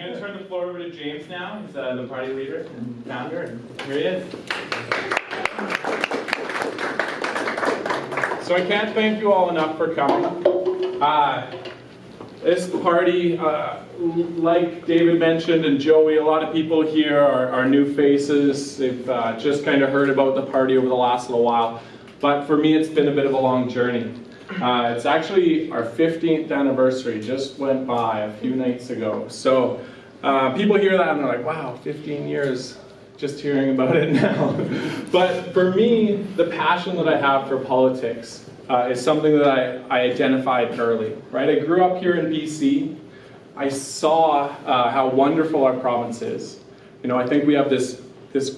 going to turn the floor over to James now. He's the party leader and founder, and here he is. So I can't thank you all enough for coming. This party, like David mentioned and Joey, a lot of people here are new faces. They've just kind of heard about the party over the last little while. But for me, it's been a bit of a long journey. It's actually our 15th anniversary, just went by a few nights ago. So people hear that and they're like, wow, 15 years, just hearing about it now. But for me, the passion that I have for politics is something that I identified early, right? I grew up here in BC. I saw how wonderful our province is. You know, I think we have this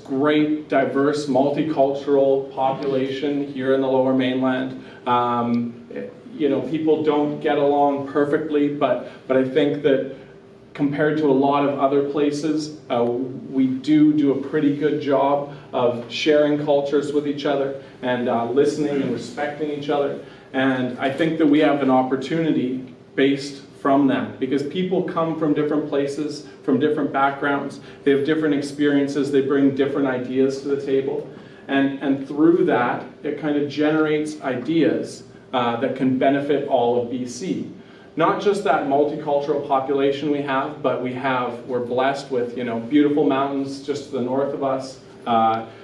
great, diverse, multicultural population here in the Lower Mainland. You know, people don't get along perfectly, but I think that compared to a lot of other places, we do a pretty good job of sharing cultures with each other and listening and respecting each other. And I think that we have an opportunity based from that, because people come from different places, from different backgrounds, they have different experiences, they bring different ideas to the table. And through that, it kind of generates ideas that can benefit all of BC. Not just that multicultural population we have, but we're blessed with, you know, beautiful mountains just to the north of us,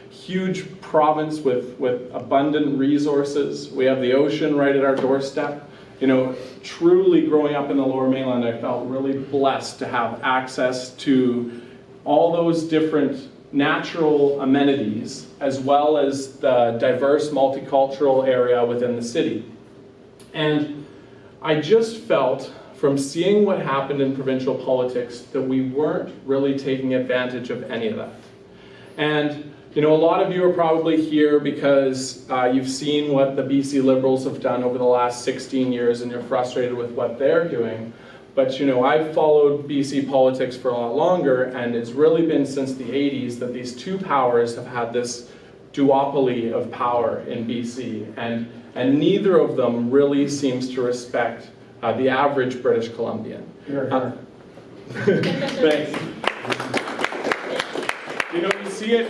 huge province with abundant resources. We have the ocean right at our doorstep. You know, truly growing up in the Lower Mainland, I felt really blessed to have access to all those different natural amenities, as well as the diverse multicultural area within the city. And I just felt, from seeing what happened in provincial politics, that we weren't really taking advantage of any of that. And you know, a lot of you are probably here because you've seen what the BC Liberals have done over the last 16 years and you're frustrated with what they're doing. But you know, I've followed BC politics for a lot longer, and it's really been since the 80s that these two powers have had this duopoly of power in BC, and neither of them really seems to respect the average British Columbian. Thanks. You know,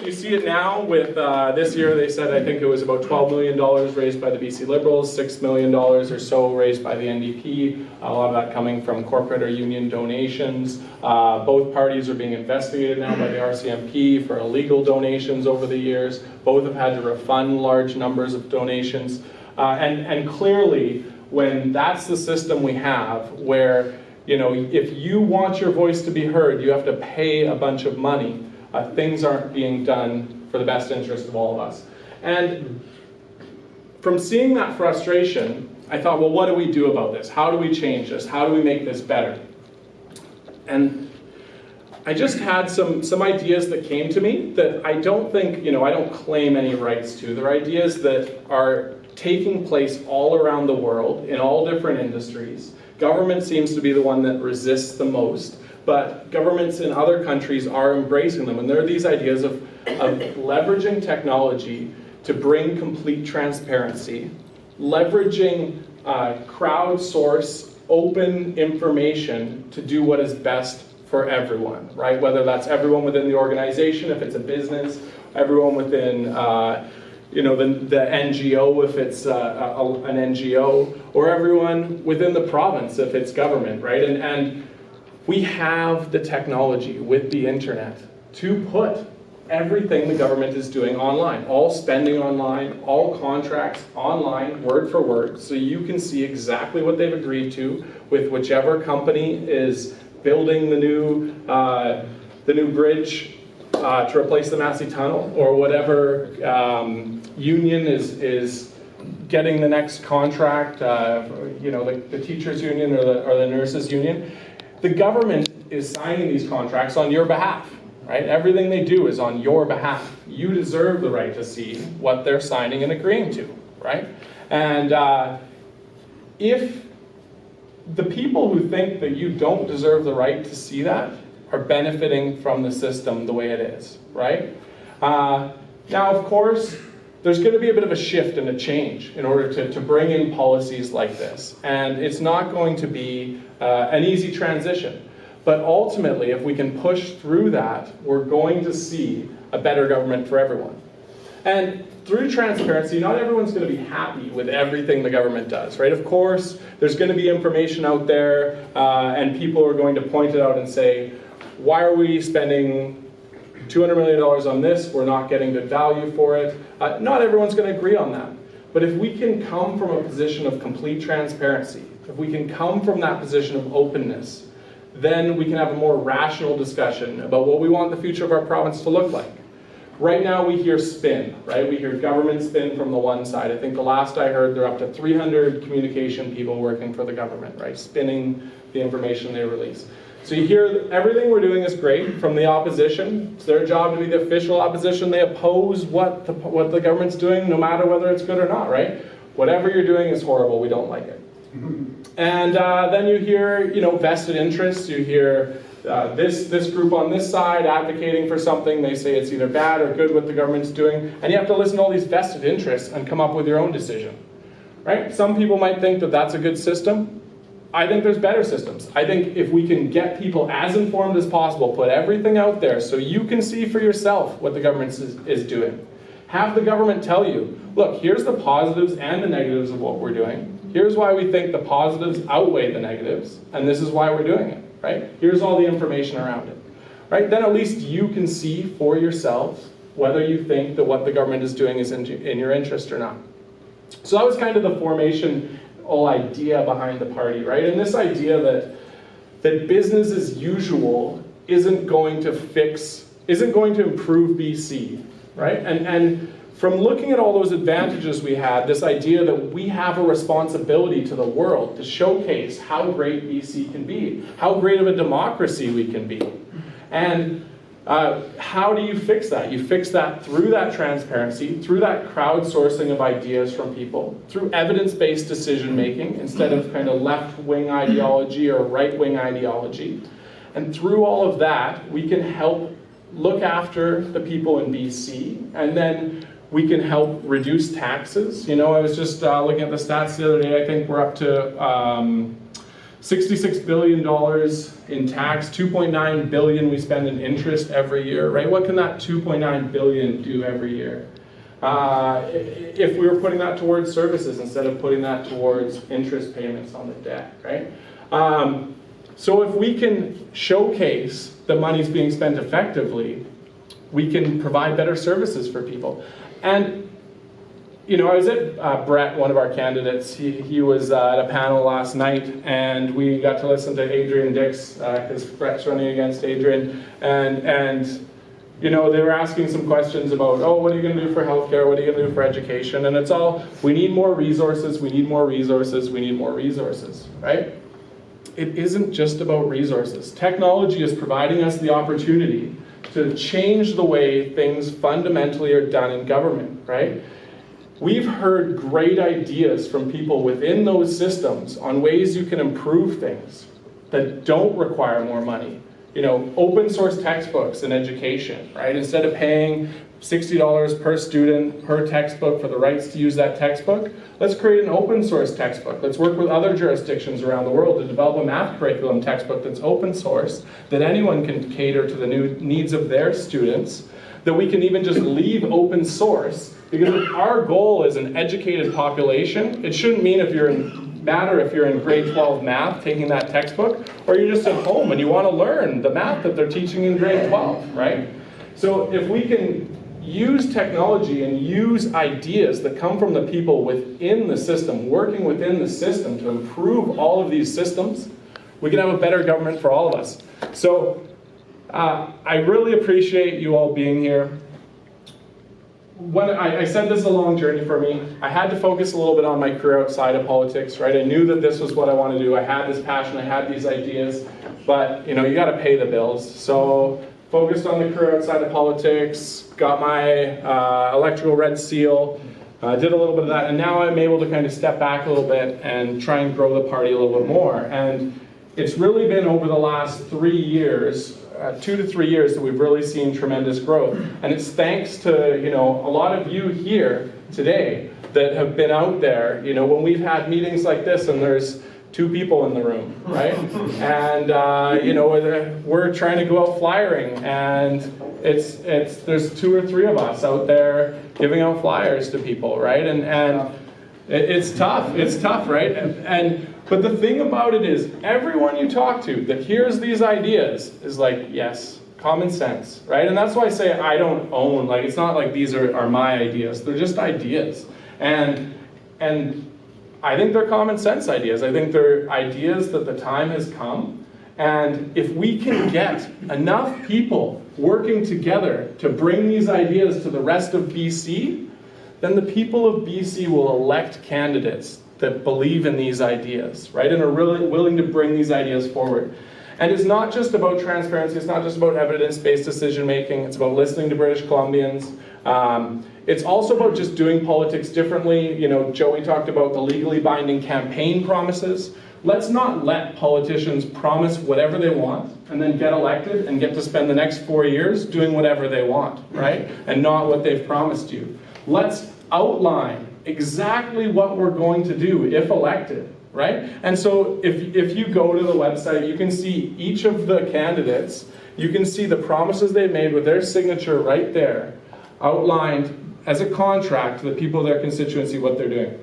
you see it now with this year. They said, I think it was about $12 million raised by the BC Liberals, $6 million or so raised by the NDP, a lot of that coming from corporate or union donations. Both parties are being investigated now by the RCMP for illegal donations over the years. Both have had to refund large numbers of donations. And clearly, when that's the system we have, where, you know, if you want your voice to be heard, you have to pay a bunch of money. Things aren't being done for the best interest of all of us. And from seeing that frustration, I thought, well, what do we do about this? How do we change this? How do we make this better? And I just had some ideas that came to me that I don't think, you know, I don't claim any rights to. They're ideas that are taking place all around the world in all different industries. Government seems to be the one that resists the most. But governments in other countries are embracing them. And there are these ideas of leveraging technology to bring complete transparency, leveraging crowdsource open information to do what is best for everyone, right? Whether that's everyone within the organization, if it's a business, everyone within you know, the NGO, if it's an NGO, or everyone within the province, if it's government, right? And we have the technology with the internet to put everything the government is doing online, all spending online, all contracts online, word for word, so you can see exactly what they've agreed to with whichever company is building the new bridge to replace the Massey Tunnel, or whatever union is getting the next contract, you know, the teachers union or the nurses union. The government is signing these contracts on your behalf, right? Everything they do is on your behalf. You deserve the right to see what they're signing and agreeing to, right? And if the people who think that you don't deserve the right to see that are benefiting from the system the way it is, right? Now, of course, there's going to be a bit of a shift and a change in order to bring in policies like this. And it's not going to be an easy transition. But ultimately, if we can push through that, we're going to see a better government for everyone. And through transparency, not everyone's going to be happy with everything the government does, right? Of course, there's going to be information out there, and people are going to point it out and say, why are we spending $200 million on this? We're not getting good value for it. Not everyone's going to agree on that. But if we can come from a position of complete transparency, if we can come from that position of openness, then we can have a more rational discussion about what we want the future of our province to look like. Right now we hear spin, right? We hear government spin from the one side. I think the last I heard, they're up to 300 communication people working for the government, right? Spinning the information they release. So you hear everything we're doing is great from the opposition. It's their job to be the official opposition. They oppose what the government's doing, no matter whether it's good or not, right? Whatever you're doing is horrible. We don't like it. And then you hear, vested interests. You hear this group on this side advocating for something. They say it's either bad or good what the government's doing. And you have to listen to all these vested interests and come up with your own decision, right? Some people might think that that's a good system. I think there's better systems. I think if we can get people as informed as possible, put everything out there so you can see for yourself what the government is doing. Have the government tell you, look, here's the positives and the negatives of what we're doing. Here's why we think the positives outweigh the negatives, and this is why we're doing it, right? Here's all the information around it, right? Then at least you can see for yourself whether you think that what the government is doing is in your interest or not. So that was kind of the formation idea behind the party, right? And this idea that business as usual isn't going to improve BC, right? And from looking at all those advantages we had, this idea that we have a responsibility to the world to showcase how great BC can be, how great of a democracy we can be. And how do you fix that? You fix that through that transparency, through that crowdsourcing of ideas from people, through evidence-based decision-making instead of kind of left-wing ideology or right-wing ideology. And through all of that, we can help look after the people in BC, and then we can help reduce taxes. I was just looking at the stats the other day. I think we're up to $66 billion in tax, $2.9 billion we spend in interest every year, right? What can that $2.9 billion do every year? If we were putting that towards services instead of putting that towards interest payments on the debt, right? So if we can showcase the money's being spent effectively, we can provide better services for people. And I was at Brett, one of our candidates. He was at a panel last night, and we got to listen to Adrian Dix, because Brett's running against Adrian, and they were asking some questions about, what are you going to do for healthcare? What are you going to do for education? And it's all, we need more resources, we need more resources, we need more resources, right? It isn't just about resources. Technology is providing us the opportunity to change the way things fundamentally are done in government, right? We've heard great ideas from people within those systems on ways you can improve things that don't require more money. Open source textbooks in education, right? Instead of paying $60 per student per textbook for the rights to use that textbook, let's create an open source textbook. Let's work with other jurisdictions around the world to develop a math curriculum textbook that's open source, that anyone can cater to the new needs of their students, that we can even just leave open source. Because our goal is an educated population. It shouldn't matter if you're in grade 12 math taking that textbook, or you're just at home and you want to learn the math that they're teaching in grade 12, right? So if we can use technology and use ideas that come from the people within the system, working within the system to improve all of these systems, we can have a better government for all of us. So I really appreciate you all being here. I said this is a long journey for me. I had to focus a little bit on my career outside of politics, right? I knew that this was what I wanted to do. I had this passion, I had these ideas, but you got to pay the bills. So focused on the career outside of politics, got my electrical red seal, did a little bit of that, and now I'm able to kind of step back a little bit and try and grow the party a little bit more. And it's really been over the last 3 years, 2 to 3 years, that we've really seen tremendous growth. And it's thanks to a lot of you here today that have been out there. When we've had meetings like this and there's 2 people in the room, right? And we're trying to go out flyering, and there's 2 or 3 of us out there giving out flyers to people, right? And it's tough, right? But the thing about it is, everyone you talk to that hears these ideas is like, yes, common sense, right? And that's why I say I don't own, like, it's not like these are my ideas, they're just ideas. And I think they're common sense ideas. I think they're ideas that the time has come. And if we can get enough people working together to bring these ideas to the rest of BC, then the people of BC will elect candidates that believe in these ideas, right? And are really willing to bring these ideas forward. And it's not just about transparency, it's not just about evidence-based decision making, it's about listening to British Columbians. It's also about just doing politics differently. You know, Joey talked about the legally binding campaign promises. Let's not let politicians promise whatever they want and then get elected and get to spend the next 4 years doing whatever they want, right? And not what they've promised you. Let's outline exactly what we're going to do if elected, right? And so if you go to the website, you can see each of the candidates, you can see the promises they've made with their signature right there, outlined as a contract to the people of their constituency what they're doing.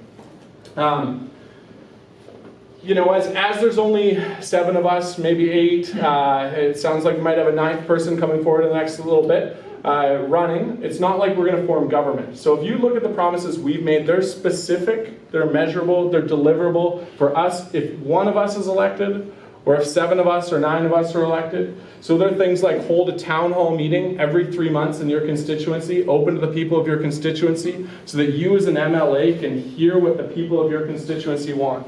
You know, as there's only 7 of us, maybe 8, it sounds like we might have a 9th person coming forward in the next little bit, running. It's not like we're going to form government. So if you look at the promises we've made, they're specific, they're measurable, they're deliverable for us if 1 of us is elected, or if 7 of us or 9 of us are elected. So there are things like hold a town hall meeting every 3 months in your constituency, open to the people of your constituency, so that you as an MLA can hear what the people of your constituency want.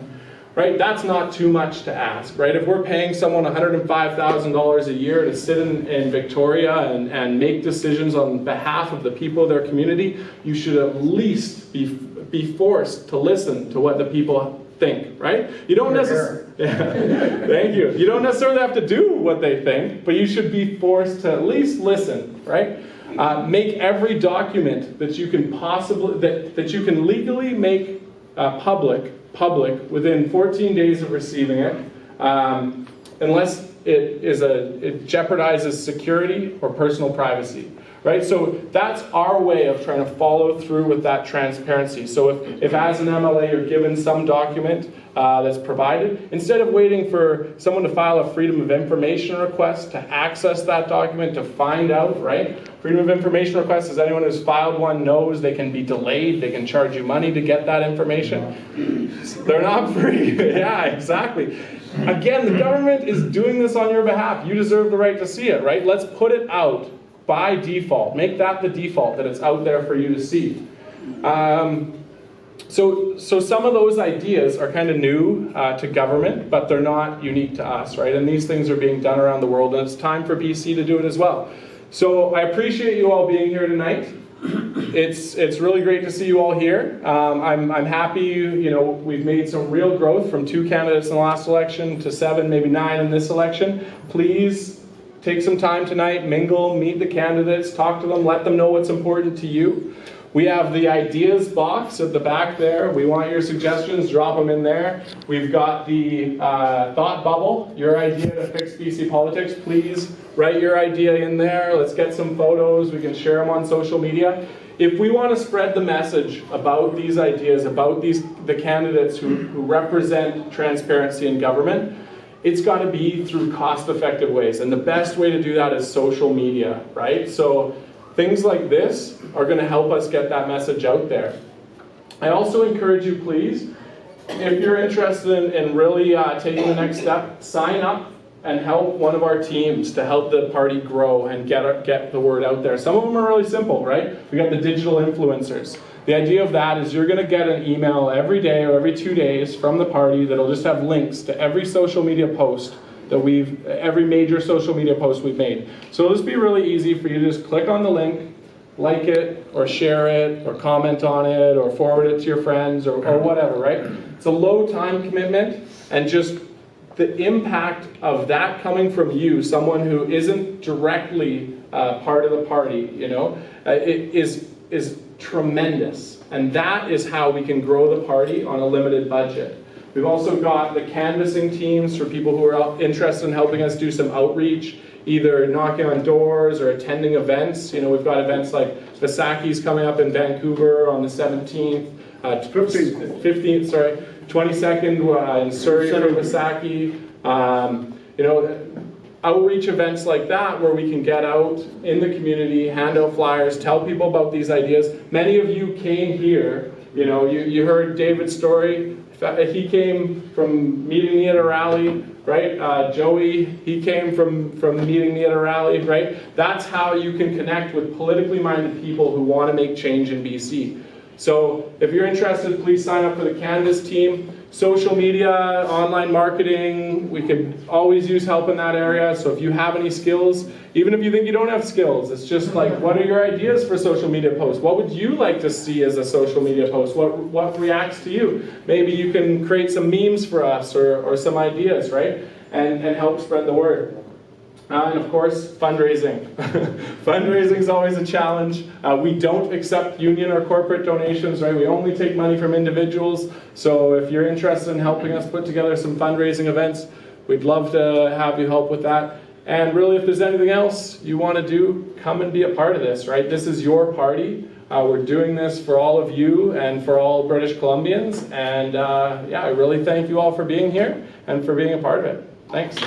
Right? That's not too much to ask, right? If we're paying someone $105,000 a year to sit in Victoria and make decisions on behalf of the people of their community, you should at least be forced to listen to what the people think, right? You don't necessarily, thank you. You don't necessarily have to do what they think, but you should be forced to at least listen, right? Make every document that you can possibly, that you can legally make public within 14 days of receiving it, unless it jeopardizes security or personal privacy, right? So that's our way of trying to follow through with that transparency. So if as an MLA you're given some document that's provided, instead of waiting for someone to file a Freedom of Information request to access that document, to find out, right? Freedom of Information request, as anyone who's filed one knows, they can be delayed, they can charge you money to get that information. They're not free. Yeah, exactly. Again, the government is doing this on your behalf. You deserve the right to see it, right? Let's put it out by default. Make that the default, that it's out there for you to see. So some of those ideas are kind of new to government, but they're not unique to us, right? And these things are being done around the world, and it's time for BC to do it as well. So I appreciate you all being here tonight. It's really great to see you all here. I'm happy, you know, we've made some real growth from 2 candidates in the last election to 7, maybe 9 in this election. Please take some time tonight, mingle, meet the candidates, talk to them, let them know what's important to you. We have the ideas box at the back there. We want your suggestions, drop them in there. We've got the thought bubble, your idea to fix BC politics. Please write your idea in there. Let's get some photos. We can share them on social media. If we want to spread the message about these ideas, about the candidates who represent transparency in government, it's got to be through cost-effective ways. And the best way to do that is social media, right? So things like this are going to help us get that message out there. I also encourage you, please, if you're interested in really taking the next step, sign up and help one of our teams to help the party grow and get the word out there. Some of them are really simple, right? We got the digital influencers. The idea of that is you're going to get an email every day or every 2 days from the party that'll just have links to every social media post that every major social media post we've made. So it'll just be really easy for you to just click on the link, like it, or share it, or comment on it, or forward it to your friends, or whatever, right? It's a low time commitment, and just the impact of that coming from you, someone who isn't directly part of the party, you know, it is tremendous. And that is how we can grow the party on a limited budget. We've also got the canvassing teams for people who are interested in helping us do some outreach, either knocking on doors or attending events. You know, we've got events like YOURBC.CA's coming up in Vancouver on the 17th, 15th, sorry, 22nd in Surrey for YOURBC.CA. You know, outreach events like that where we can get out in the community, hand out flyers, tell people about these ideas. Many of you came here, you know, you heard David's story. He came from meeting me at a rally, right? Joey, he came from meeting me at a rally, right? That's how you can connect with politically minded people who want to make change in BC. So if you're interested, please sign up for the Canvas team. Social media, online marketing, we could always use help in that area. So if you have any skills, even if you think you don't have skills, it's just like, what are your ideas for social media posts? What would you like to see as a social media post? What reacts to you? Maybe you can create some memes for us or some ideas, right? And help spread the word. And of course, fundraising. Fundraising is always a challenge. We don't accept union or corporate donations, right? We only take money from individuals. So if you're interested in helping us put together some fundraising events, we'd love to have you help with that. And really, if there's anything else you want to do, come and be a part of this, right? This is your party. We're doing this for all of you and for all British Columbians. And yeah, I really thank you all for being here and for being a part of it. Thanks.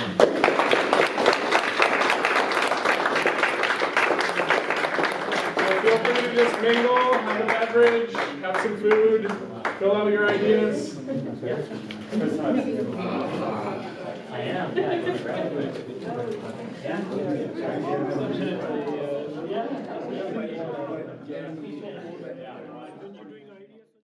Feel free to just mingle, have a beverage, have some food, fill out your ideas. I am, yeah.